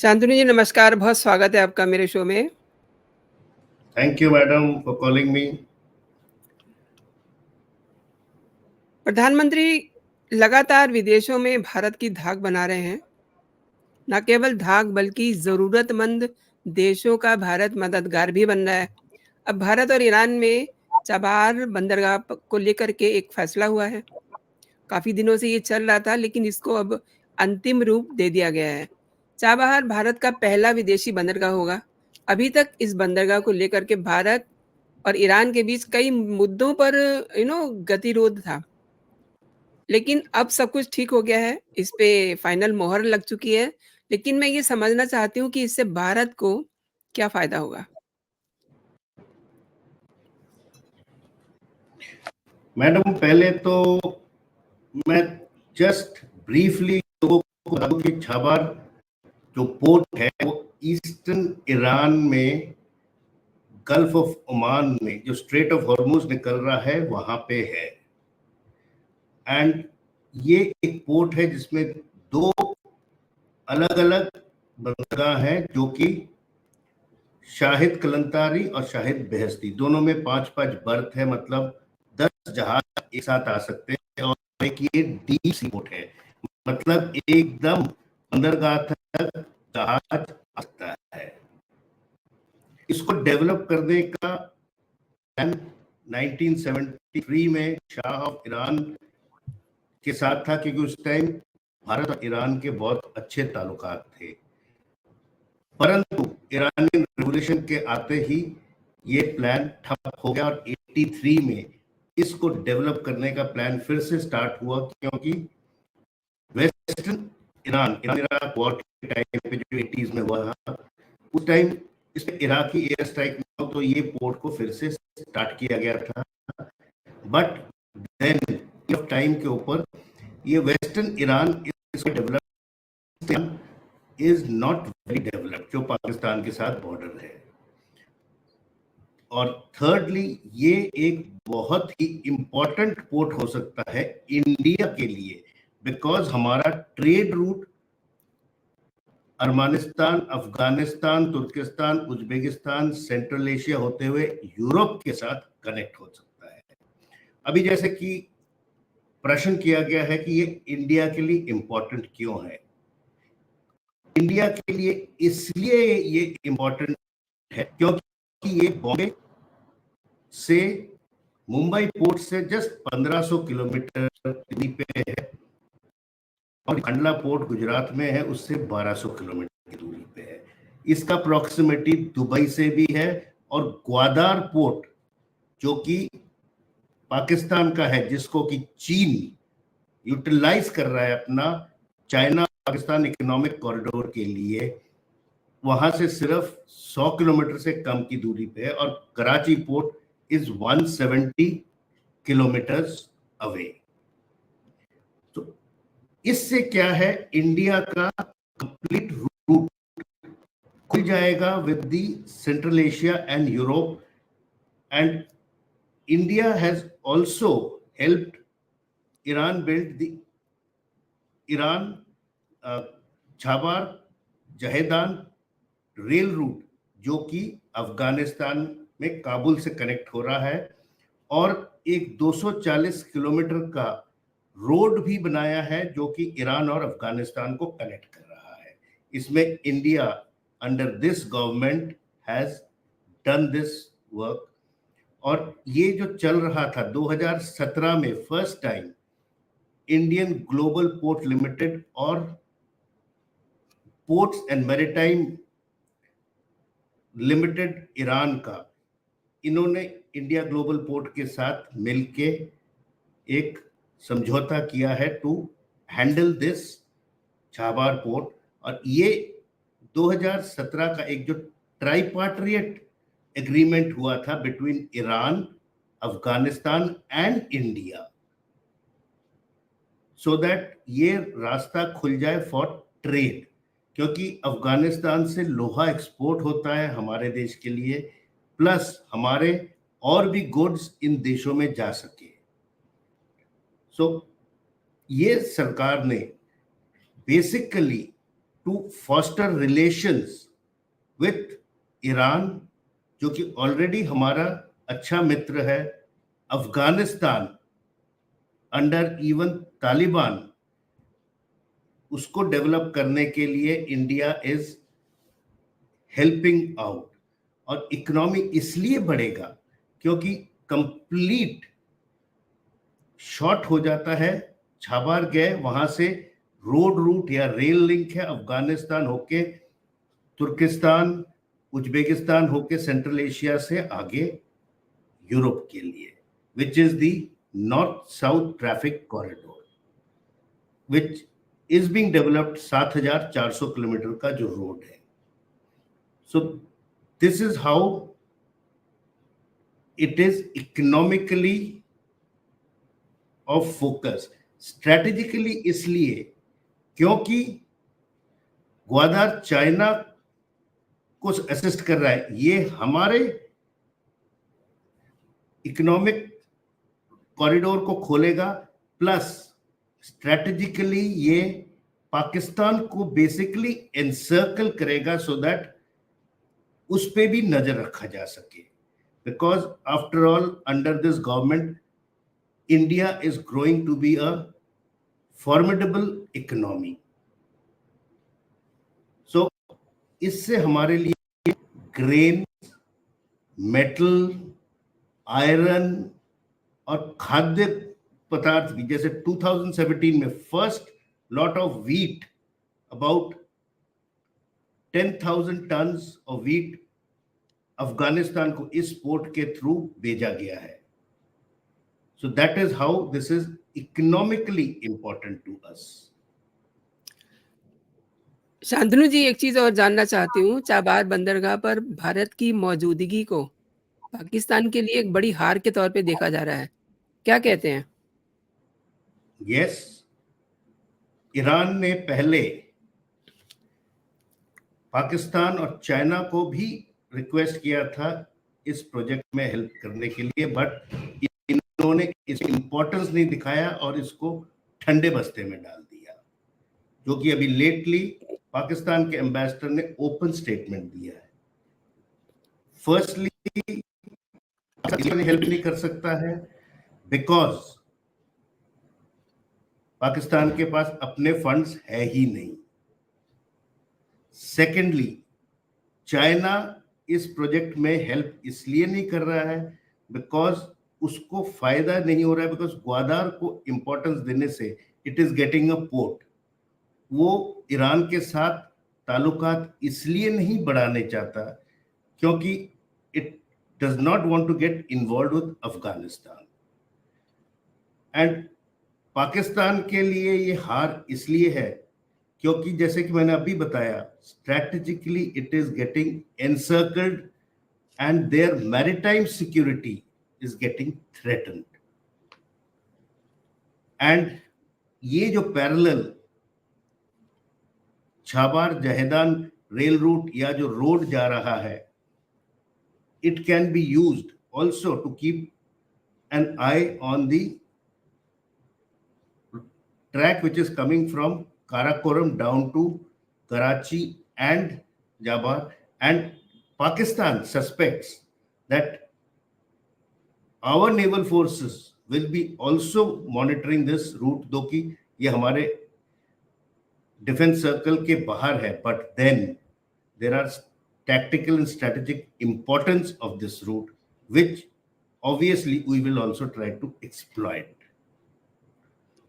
शांतनु जी नमस्कार, बहुत स्वागत है आपका मेरे शो में। Thank you, madam, for calling me. प्रधानमंत्री लगातार विदेशों में भारत की धाक बना रहे हैं। न केवल धाक बल्कि ज़रूरतमंद देशों का भारत मददगार भी बन रहा है। अब भारत और ईरान में चाबहार बंदरगाह को लेकर के एक फैसला हुआ है। काफ़ी दिनों से ये चल रहा था लेकिन इसको अब अंतिम रूप दे दिया गया है। चाबहार भारत का पहला विदेशी बंदरगाह होगा। अभी तक इस बंदरगाह को लेकर के भारत और ईरान के बीच कई मुद्दों पर गतिरोध था। लेकिन अब सब कुछ ठीक हो गया है, इस पे फाइनल मोहर लग चुकी है। लेकिन मैं ये समझना चाहती हूँ कि इससे भारत को क्या फ़ायदा होगा? मैडम, पहले तो मैं जस्ट ब्रीफली लोगों को बता दूं कि छाबार जो पोर्ट है वो ईस्टर्न ईरान में गल्फ ऑफ ओमान में जो स्ट्रेट ऑफ हॉर्मुज निकल रहा है वहां पे है। एंड ये एक पोर्ट है जिसमें दो अलग अलग बंदरगाह हैं जो कि शाहिद कलंतारी और शाहिद बेहस्ती दोनों में 5-5 बर्थ है, मतलब 10 जहाज एक साथ आ सकते हैं। और एक ये डीप सी पोर्ट है, मतलब एकदम बंदरगाह तक जहाज आ सकता है। इसको डेवलप करने का प्लान 1973 में शाह ऑफ ईरान के साथ था, क्योंकि उस टाइम भारत और ईरान के बहुत अच्छे ताल्लुकात थे। परंतु ईरानियन रेवोल्यूशन के आते ही ये प्लान ठप हो गया और 83 में इसको डेवलप करने का प्लान फिर से स्टार्ट हुआ, क्योंकि वेस्टर्न ईरान इराक वॉर के टाइम पे जो 80s में हुआ था, उस टाइम इस पे इराकी एयर स्ट्राइक में तो ये पोर्ट को फिर से स्टार्ट किया गया था। बट देन टाइम के ऊपर ये वेस्टर्न ईरान इसको develop is not very developed, जो पाकिस्तान के साथ बॉर्डर है। और थर्डली ये एक बहुत ही इंपॉर्टेंट पोर्ट हो सकता है इंडिया के लिए, बिकॉज हमारा ट्रेड रूट अरमानिस्तान, अफगानिस्तान, तुर्किस्तान, उज्बेकिस्तान, सेंट्रल एशिया होते हुए यूरोप के साथ कनेक्ट हो सकता है। अभी जैसे कि प्रश्न किया गया है कि ये इंडिया के लिए इंपॉर्टेंट क्यों है। इंडिया के लिए इसलिए ये इंपॉर्टेंट है क्योंकि ये बॉम्बे से मुंबई पोर्ट से जस्ट 1500 किलोमीटर दूरी पे है, और कंडला पोर्ट गुजरात में है, उससे 1200 किलोमीटर की दूरी पे है। इसका प्रॉक्सिमिटी दुबई से भी है, और ग्वादार पोर्ट जो कि पाकिस्तान का है, जिसको कि चीन यूटिलाइज कर रहा है अपना चाइना पाकिस्तान इकोनॉमिक कॉरिडोर के लिए, वहां से सिर्फ 100 किलोमीटर से कम की दूरी पे है। और Karachi port is 170 kilometres away. तो इससे क्या है, इंडिया का कंप्लीट रूट खुल जाएगा with the Central Asia and Europe. And India has also helped Iran build the Iran Chabahar Zahedan rail route, जो कि अफगानिस्तान में काबुल से कनेक्ट हो रहा है, और एक 240 किलोमीटर का रोड भी बनाया है जो कि ईरान और अफगानिस्तान को कनेक्ट कर रहा है। इसमें India under this government has done this work. और ये जो चल रहा था 2017 में first time Indian Global Port Limited और Ports and Maritime Limited Iran का, इन्होंने इंडिया ग्लोबल पोर्ट के साथ मिलके एक समझौता किया है to handle this Chabahar port. और ये 2017 का एक जो ट्राइपार्टिएट एग्रीमेंट हुआ था between Iran, Afghanistan and India, so that ये रास्ता खुल जाए फॉर ट्रेड, क्योंकि अफगानिस्तान से लोहा एक्सपोर्ट होता है हमारे देश के लिए, प्लस हमारे और भी गुड्स इन देशों में जा सके। सो ये सरकार ने basically to foster relations with Iran, जो कि ऑलरेडी हमारा अच्छा मित्र है, अफगानिस्तान अंडर इवन तालिबान, उसको डेवलप करने के लिए इंडिया इज हेल्पिंग आउट। और इकोनॉमी इसलिए बढ़ेगा क्योंकि कंप्लीट शॉर्ट हो जाता है। छाबार गए, वहां से रोड रूट या रेल लिंक है अफगानिस्तान होके तुर्किस्तान, उज्बेकिस्तान होके सेंट्रल एशिया से आगे यूरोप के लिए, which is the north south traffic corridor, which is being developed. 7,400 kilometre का जो रोड है। So this is how it is economically of focus. Strategically इसलिए क्योंकि ग्वादार चाइना को असिस्ट कर रहा है, ये हमारे इकोनॉमिक कॉरिडोर को खोलेगा, प्लस स्ट्रेटेजिकली ये पाकिस्तान को बेसिकली एनसर्कल करेगा सो दैट उस पे भी नजर रखा जा सके। Because after all under this government India is growing to be a formidable economy. So इससे हमारे लिए ग्रेन, मेटल, आयरन और खाद्य पदार्थ भी, जैसे 2017 में first lot of wheat, about 10,000 tons of wheat Afghanistan को इस पोर्ट के थ्रू भेजा गया है। So that is how this is economically important to us. Shantanu ji, एक चीज और जानना चाहती हूँ, चाबार बंदरगाह पर भारत की मौजूदगी को पाकिस्तान के लिए एक बड़ी हार के तौर पे देखा जा रहा है, क्या कहते हैं? यस, ईरान ने पहले पाकिस्तान और चाइना को भी रिक्वेस्ट किया था इस प्रोजेक्ट में हेल्प करने के लिए, बट इन्होंने इस इंपॉर्टेंस नहीं दिखाया और इसको ठंडे बस्ते में डाल दिया, जो कि अभी लेटली पाकिस्तान के एम्बेसडर ने ओपन स्टेटमेंट दिया है। फर्स्टली हेल्प नहीं कर सकता है बिकॉज पाकिस्तान के पास अपने फंड्स है ही नहीं। सेकेंडली, चाइना इस प्रोजेक्ट में हेल्प इसलिए नहीं कर रहा है बिकॉज उसको फायदा नहीं हो रहा है, बिकॉज ग्वादार को इंपॉर्टेंस देने से it is getting a port. वो ईरान के साथ ताल्लुकात इसलिए नहीं बढ़ाने चाहता क्योंकि it does not want to get involve with Afghanistan. And Pakistan के लिए ये हार इसलिए है क्योंकि जैसे कि मैंने अभी बताया, strategically it is getting encircled and their maritime security is getting threatened. And ये जो parallel Chabahar Zahedan rail route या जो रोड जा रहा है, it can be used also to keep an eye on the track which is coming from Karakoram down to Karachi and Jabbar, and Pakistan suspects that our naval forces will be also monitoring this route, though कि ये हमारे defence circle के बाहर है, but then there are tactical and strategic importance of this route which obviously we will also try to exploit.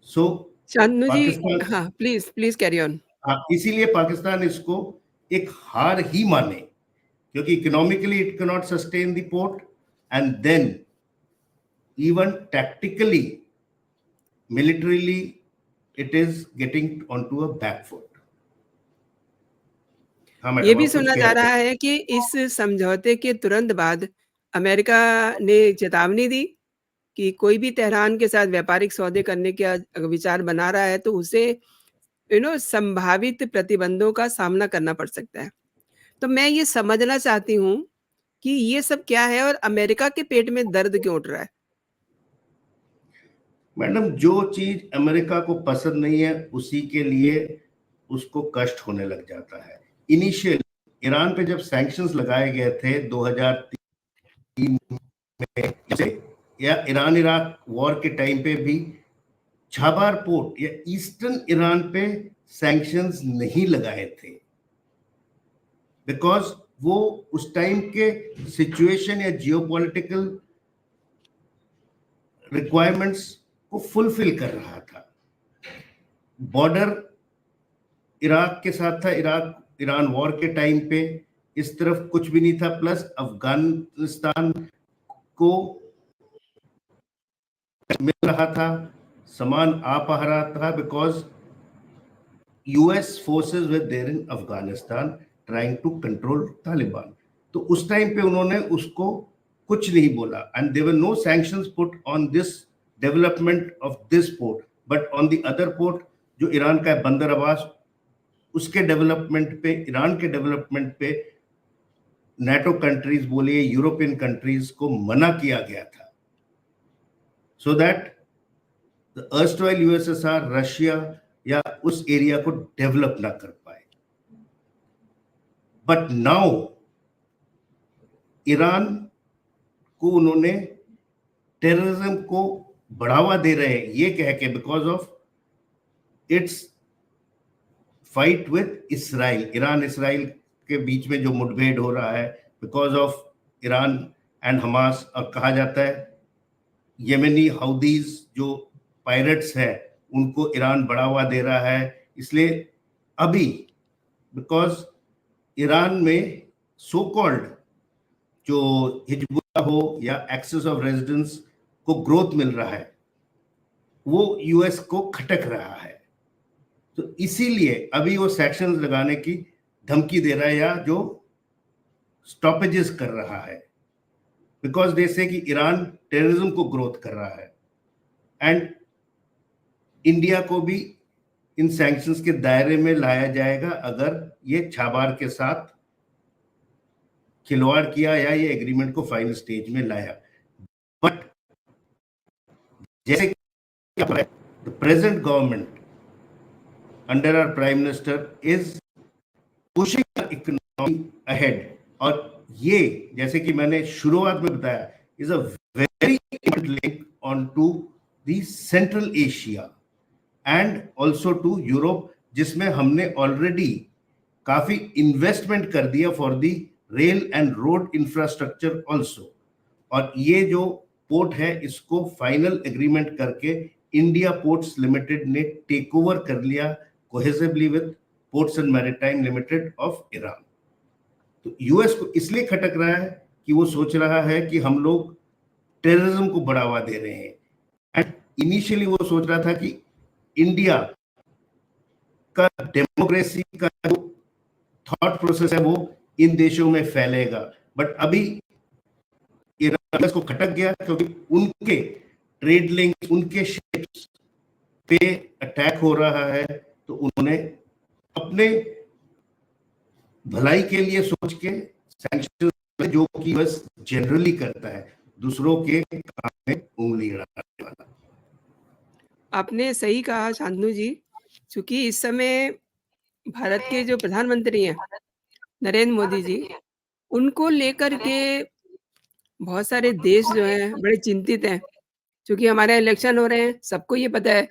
So Shantanu जी, हाँ, please please carry on. इसीलिए पाकिस्तान इसको एक हार ही माने क्योंकि economically it can not sustain the port and then even tactically militarily it is getting onto a back foot. ये भी सुना जा रहा है कि इस समझौते के तुरंत बाद अमेरिका ने चेतावनी दी कि कोई भी तेहरान के साथ व्यापारिक सौदे करने का विचार बना रहा है तो उसे संभावित प्रतिबंधों का सामना करना पड़ सकता है। तो मैं ये समझना चाहती हूँ कि ये सब क्या है और अमेरिका के पेट में दर्द क्यों उठ रहा है? मैडम, जो चीज अमेरिका को पसंद नहीं है उसी के लिए उसको कष्ट होने लग जाता है। इनिशियल ईरान पे जब सैंक्शंस लगाए गए थे 2003 में, या ईरान इराक वॉर के टाइम पे भी छाबार पोर्ट या ईस्टर्न ईरान पे सैंक्शंस नहीं लगाए थे, बिकॉज वो उस टाइम के सिचुएशन या जियोपॉलिटिकल रिक्वायरमेंट्स को फुलफिल कर रहा था। बॉर्डर इराक के साथ था, इराक ईरान वॉर के टाइम पे इस तरफ कुछ भी नहीं था, प्लस अफगानिस्तान को मिल रहा था, सामान आ पा रहा था, because US forces were there in Afghanistan trying to control Taliban. तो उस टाइम पे उन्होंने उसको कुछ नहीं बोला, and there were no sanctions put on this development of this port, but on the other port जो ईरान का है बंदर अब्बास, उसके डेवलपमेंट पे, ईरान के डेवलपमेंट पे नाटो कंट्रीज बोलिए, यूरोपियन कंट्रीज को मना किया गया था, so that the erstwhile USSR, Russia या उस एरिया को डेवलप ना कर पाए। बट नाउ ईरान को उन्होंने टेररिज्म को बढ़ावा दे रहे हैं ये कह के, because of its fight with Israel. Iran Israel के बीच में जो मुठभेड़ हो रहा है because of Iran and Hamas, और कहा जाता है येमेनी हाउदीज जो पायरेट्स हैं उनको ईरान बढ़ावा दे रहा है। इसलिए अभी बिकॉज ईरान में सो कॉल्ड जो हिजबुल्लाह हो या एक्सेस ऑफ रेजिडेंस को ग्रोथ मिल रहा है, वो यूएस को खटक रहा है, तो इसीलिए अभी वो सैंक्शंस लगाने की धमकी दे रहा है या जो स्टॉपेजेस कर रहा है, बिकॉज दे से कि ईरान टेररिज्म को ग्रोथ कर रहा है, एंड इंडिया को भी इन सैंक्शंस के दायरे में लाया जाएगा अगर ये छाबार के साथ खिलवाड़ किया या ये एग्रीमेंट को फाइनल स्टेज में लाया। बट जैसे the present government under our prime minister is pushing economy ahead, और ये जैसे कि मैंने शुरुआत में बताया is a very important link on to the Central Asia and also to Europe, जिसमें हमने ऑलरेडी काफी इन्वेस्टमेंट कर दिया for the rail and road infrastructure also. और ये जो पोर्ट है इसको फाइनल एग्रीमेंट करके इंडिया पोर्ट्स लिमिटेड ने टेक ओवर कर लिया cohesively with ports and Maritime limited of Iran. तो यूएस को इसलिए खटक रहा है कि वो सोच रहा है कि हम लोग टेररिज्म को बढ़ावा दे रहे हैं, एंड इनिशियली वो सोच रहा था कि इंडिया का डेमोक्रेसी का जो थॉट प्रोसेस है वो इन देशों में फैलेगा, बट अभी ईरान को खटक गया क्योंकि उनके ट्रेड लिंक, उनके शिप्स पे अटैक हो रहा है, तो उन्होंने अपने भलाई के लिए सोच के सैंक्शन जो कि बस जनरली करता है, दूसरों के काम में उंगली अड़ाने वाला। आपने सही कहा शांतनु जी, क्योंकि इस समय भारत के जो प्रधानमंत्री हैं नरेंद्र मोदी जी, उनको लेकर के बहुत सारे देश जो हैं बड़े चिंतित हैं, क्योंकि हमारे इलेक्शन हो रहे हैं, सबको ये पता है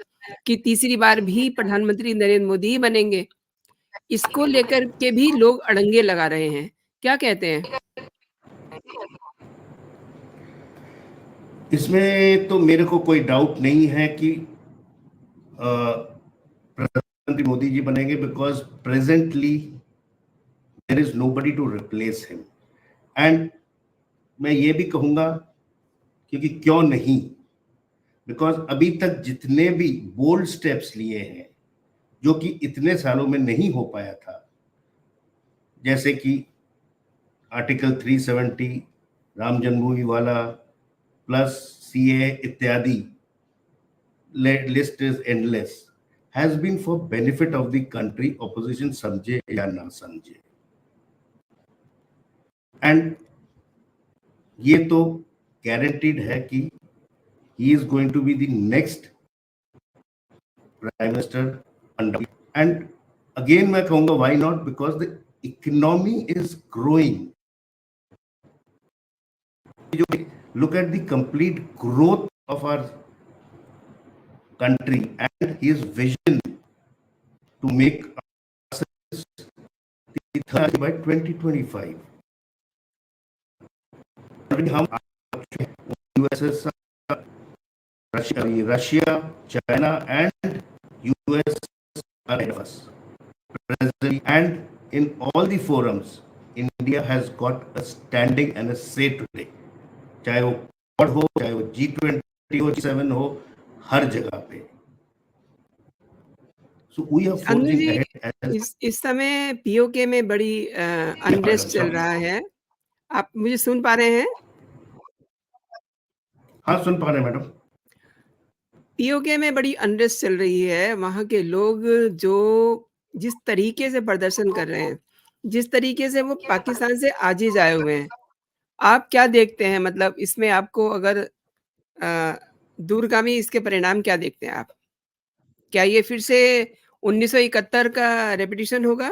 कि तीसरी बार भी प्रधानमंत्री नरेंद्र मोदी ही बनेंगे। इसको लेकर के भी लोग अड़ंगे लगा रहे हैं, क्या कहते हैं? इसमें तो मेरे को कोई डाउट नहीं है कि प्रधानमंत्री मोदी जी बनेंगे, because presently there is nobody to replace him. And मैं ये भी कहूंगा क्योंकि क्यों नहीं, बिकॉज अभी तक जितने भी बोल्ड स्टेप्स लिए हैं जो कि इतने सालों में नहीं हो पाया था, जैसे कि आर्टिकल 370 राम जन्मभूमि वाला प्लस सीए इत्यादि, list is endless, has been for benefit of the country, opposition समझे या ना समझे। एंड ये तो गारंटीड है कि he is going to be the next prime minister, and again मैं कहूंगा why not, because the economy is growing. Look at the complete growth of our country and his vision to make us the third by 2025. हम USSR, Russia, China, and US are ahead of us. And in all the forums, India has got a standing and a say today. चाहे वो quad हो, चाहे वो G20 हो, G7 हो, हर जगह पे. So we are Shantanu forging ji, ahead. इस समय पीओके में बड़ी अनरेस्ट चल रहा है. आप मुझे सुन पा रहे हैं? हाँ, सुन पा रहे हैं मैडम. पीओके में बड़ी अनरेस्ट चल रही है. वहाँ के लोग जो जिस तरीके से प्रदर्शन कर रहे हैं, जिस तरीके से वो पाकिस्तान से आजिज आए हुए हैं, आप क्या देखते हैं? मतलब इसमें आपको अगर दूरगामी इसके परिणाम क्या देखते हैं आप? क्या ये फिर से 1971 का रिपीटिशन होगा?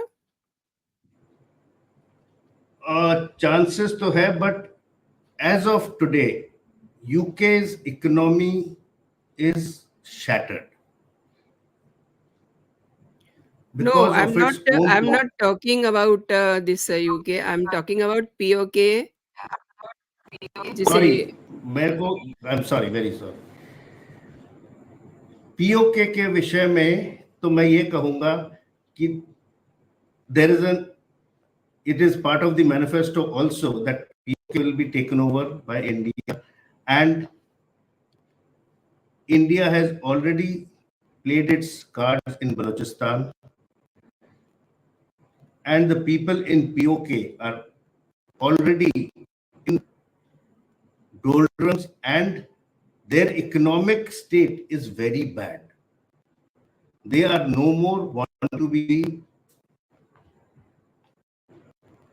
चांसेस तो है, but as of today UK's economy is shattered No, because of its own. I'm not talking about this UK. I'm talking about POK. जिसे सॉरी, मेरे को I am sorry, very sorry. PoK के विषय में तो मैं ये कहूंगा कि there is an it is part of the manifesto also that POK will be taken over by India, and India has already played its cards in Balochistan, and the people in POK are already in doldrums, and their economic state is very bad. They are no more want to be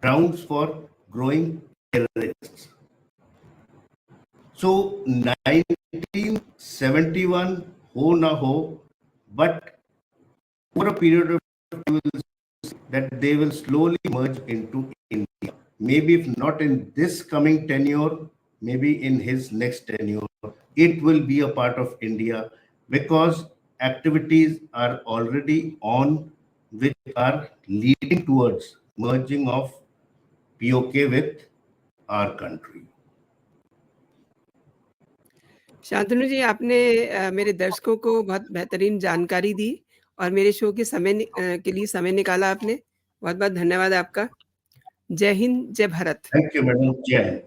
grounds for growing terrorists. So 1971 ho na ho, but over a period of time you will see that they will slowly merge into India. Maybe if not in this coming tenure, maybe in his next tenure, it will be a part of India, because activities are already on which are leading towards merging of POK with our country. Shantanu ji, आपने मेरे दर्शकों को बहुत बेहतरीन जानकारी दी और मेरे show के के लिए समय निकाला आपने. बहुत-बहुत धन्यवाद आपका. जय हिंद, जय Bharat. Thank you, madam. Jai Hind.